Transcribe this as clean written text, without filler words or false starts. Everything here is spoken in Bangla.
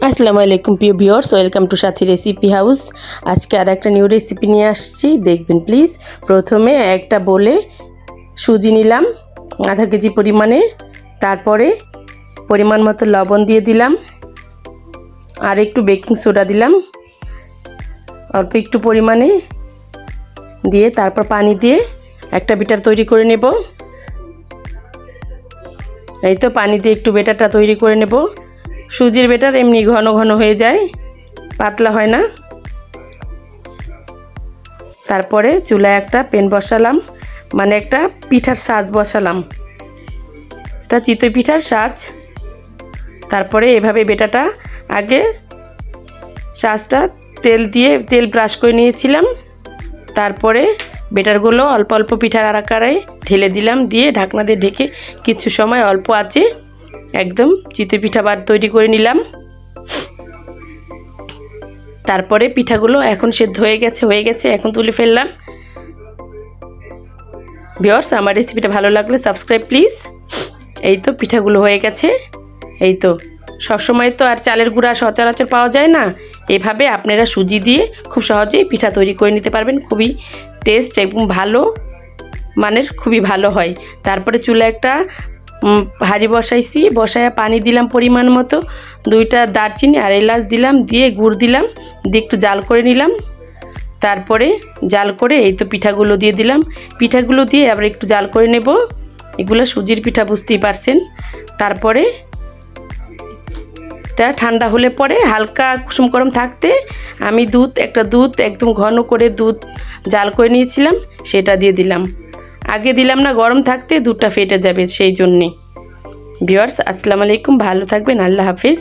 আসসালামু আলাইকুম প্রিয় viewers, welcome to Sathi recipe house. আজকে আর একটা নিউ রেসিপি নিয়ে আসছি, দেখবেন প্লিজ। প্রথমে একটা বলে সুজি নিলাম আধা কেজি পরিমাণে, তারপরে পরিমাণ মতো লবণ দিয়ে দিলাম, আর একটু বেকিং সোডা দিলাম অল্প একটু পরিমাণে দিয়ে, তারপর পানি দিয়ে একটা ব্যাটার তৈরি করে নেব। এই তো পানি দিয়ে একটু ব্যাটারটা তৈরি করে নেব। সুজির ব্যাটার এমনি ঘন ঘন হয়ে যায়, পাতলা হয় না। তারপরে চুলায় একটা প্যান বসালাম, মানে একটা পিঠার সাজ বসালাম, এটা চিতই পিঠার সাজ। তারপরে এভাবে ব্যাটারটা আগে সাজটা তেল ব্রাশ করে নিয়েছিলাম। তারপরে ব্যাটারগুলো অল্প অল্প পিঠার আকারে ঢেলে দিলাম, দিয়ে ঢাকনা দিয়ে ঢেকে কিছু সময় অল্প আঁচে একদম চিতই পিঠা বার তৈরি করে নিলাম। তারপরে পিঠাগুলো এখন সেদ্ধ হয়ে গেছে, এখন তুলে ফেললাম। ভিউয়ার্স, আমার রেসিপিটা ভালো লাগলে সাবস্ক্রাইব প্লিজ। এই তো পিঠাগুলো হয়ে গেছে। এই তো সবসময় তো আর চালের গুঁড়া সচরাচর পাওয়া যায় না, এভাবে আপনারা সুজি দিয়ে খুব সহজেই পিঠা তৈরি করে নিতে পারবেন। খুবই টেস্ট এবং ভালো মানের, খুবই ভালো হয়। তারপরে চুলা একটা হাঁড়ি বসাইছি, বসায় পানি দিলাম পরিমাণ মতো, 2টা দারচিনি আর এলাচ দিলাম, দিয়ে গুড় দিলাম, দিয়ে একটু জাল করে নিলাম। তারপরে জাল করে এই তো পিঠাগুলো দিয়ে দিলাম, পিঠাগুলো দিয়ে আবার একটু জাল করে নেব। এগুলো সুজির পিঠা, বুঝতেই পারছেন। তারপরে এটা ঠান্ডা হলে পরে হালকা কুসুম গরম থাকতে আমি একটা দুধ একদম ঘন করে দুধ জাল করে নিয়েছিলাম, সেটা দিয়ে দিলাম। আগে দিলাম না, গরম থাকতে দুধটা ফেটে যাবে, সেই জন্যে। ভিউয়ার্স, আসসালামু আলাইকুম, ভালো থাকবেন, আল্লাহ হাফিজ।